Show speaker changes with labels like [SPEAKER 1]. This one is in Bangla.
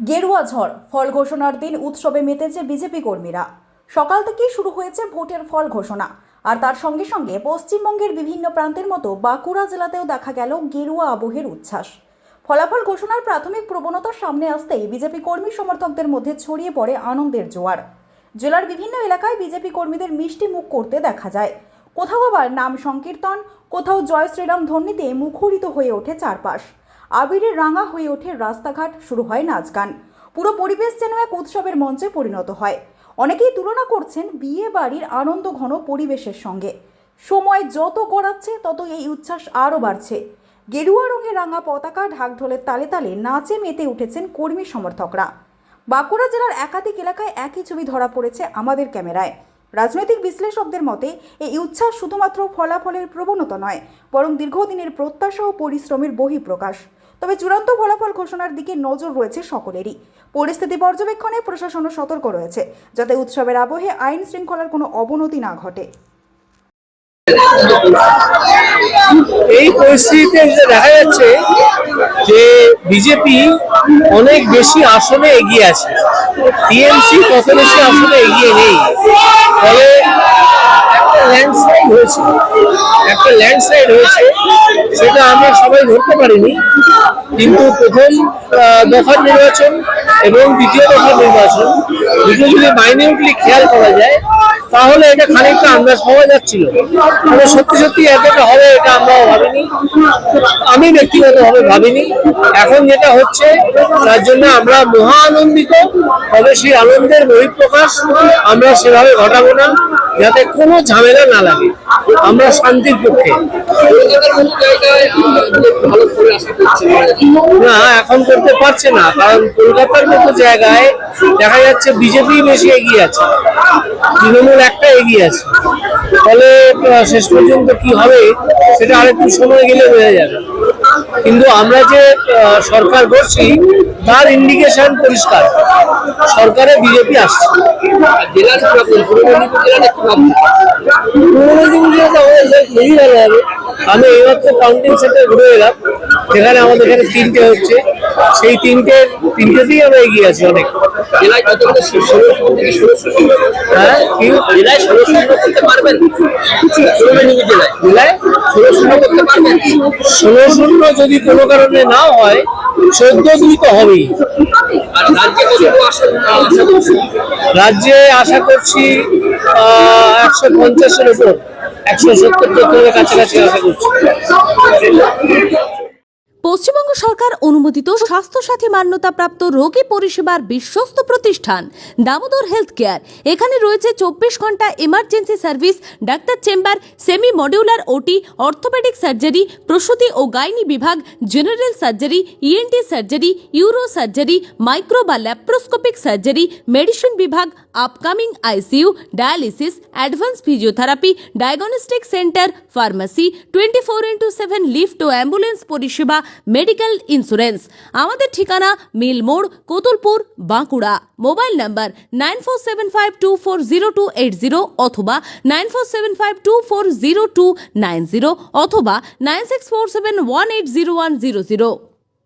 [SPEAKER 1] গেরুয়া ঝড় ফল ঘোষণার দিন উৎসবে মেতেছে বিজেপি কর্মীরা। সকাল থেকেই শুরু হয়েছে ভোটের ফল ঘোষণা, আর তার সঙ্গে সঙ্গে পশ্চিমবঙ্গের বিভিন্ন প্রান্তের মতো বাঁকুড়া জেলাতেও দেখা গেল গেরুয়া আবহের উচ্ছ্বাস। ফলাফল ঘোষণার প্রাথমিক প্রবণতা সামনে আসতেই বিজেপি কর্মী সমর্থকদের মধ্যে ছড়িয়ে পড়ে আনন্দের জোয়ার। জেলার বিভিন্ন এলাকায় বিজেপি কর্মীদের মিষ্টি মুখ করতে দেখা যায়। কোথাও আবার নাম সংকীর্তন, কোথাও জয় শ্রীরাম ধ্বনিতে মুখরিত হয়ে ওঠে চারপাশ। আবিরে রাঙা হয়ে ওঠে রাস্তাঘাট, শুরু হয় নাচ গান। পুরো পরিবেশ যেন এক উৎসবের মঞ্চে পরিণত হয়। অনেকেই তুলনা করছেন বিয়ে বাড়ির আনন্দ ঘন পরিবেশের সঙ্গে। সময় যত গড়াচ্ছে তত এই উচ্ছ্বাস আরও বাড়ছে। গেরুয়া রঙে রাঙা পতাকা, ঢাক ঢোলের তালে তালে নাচে মেতে উঠেছেন কর্মী সমর্থকরা। বাঁকুড়া জেলার একাধিক এলাকায় একই ছবি ধরা পড়েছে আমাদের ক্যামেরায়। রাজনৈতিক বিশ্লেষকদের মতে এই উচ্ছ্বাস শুধুমাত্র ফলাফলের প্রবণতা নয়, বরং দীর্ঘদিনের প্রত্যাশা ও পরিশ্রমের বহিঃপ্রকাশ। তবে চূড়ান্ত ফলাফল ঘোষণার দিকে নজর রয়েছে সকলেরই। পরিস্থিতি পর্যবেক্ষণে প্রশাসনও সতর্ক রয়েছে, যাতে উৎসবের আবহে আইন শৃঙ্খলার কোনো অবনতি না ঘটে।
[SPEAKER 2] এই পরিস্থিতিতে দেখা যাচ্ছে যে বিজেপি অনেক বেশি আসনে এগিয়ে আছে, টিএমসি কত বেশি আসনে এগিয়ে নেই। ফলে একটা ল্যান্ডস্লাইড হয়েছে, সেটা আমরা সবাই ধরতে পারিনি। কিন্তু প্রথম দফার নির্বাচন এবং দ্বিতীয় দফার নির্বাচন দুটো যদি মাইনিউটলি খেয়াল করা যায়, তাহলে এটা খানিকটা আন্দাজ পাওয়া যাচ্ছিল। তবে সত্যি সত্যি এতটা হবে এটা আমরাও ভাবিনি, আমি ব্যক্তিগতভাবে ভাবিনি। এখন যেটা হচ্ছে তার জন্য আমরা মহা আনন্দিত। তবে সেই আনন্দের বহিঃপ্রকাশ আমরা সেভাবে ঘটাবো না, যাতে কোনো ঝামেলা না লাগে। আমরা শান্তির পক্ষে। না, এখন করতে পারছে না, কারণ কলকাতার মতো জায়গায় দেখা যাচ্ছে বিজেপি বেশি এগিয়ে আছে, তৃণমূল একটা এগিয়ে আছে। ফলে শেষ পর্যন্ত কি হবে সেটা আরেকটু সময় গেলে বোঝা যাবে। কিন্তু আমরা যে সরকার করছি তার ইন্ডিকেশন পরিষ্কার, সরকারে বিজেপি আসছে। আমি এইমাত্র কাউন্টিং সেন্টার ঘুরে এলাম, সেখানে আমাদের এখানে তিনটে হচ্ছে, সেই তিনটেতেই আমরা এগিয়ে আছি অনেক। জেলায় জেলায় 16-0 যদি কোনো কারণে না হয়, 14-2 তো হবেই। রাজ্যে আশা করছি 150-এর উপর, 170-70-এর কাছাকাছি আশা করছি।
[SPEAKER 3] পশ্চিমবঙ্গ সরকার অনুমোদিত স্বাস্থ্যসাথী মান্যতাপ্রাপ্ত রোগী পরিষেবার বিশ্বস্ত প্রতিষ্ঠান দামোদর হেলথ কেয়ার। এখানে রয়েছে 24 ঘন্টা emergency service, doctor chamber, semi modular OT, orthopaedic surgery, প্রসূতি ও গাইনি বিভাগ, general surgery, ENT surgery, uro surgery, micro বা ল্যাপ্রোস্কোপিক সার্জারি, মেডিসিন বিভাগ, upcoming ICU, dialysis, advance physiotherapy, diagnostic centre, pharmacy, 24x7 lift ও অ্যাম্বুলেন্স পরিষেবা, মেডিকেল ইন্স্যুরেন্স। আমাদের ঠিকানা মিল মোড়, কোতুলপুর, বাঁকুড়া। মোবাইল নাম্বার 9475240280 অথবা 9475240290 অথবা 9647180100।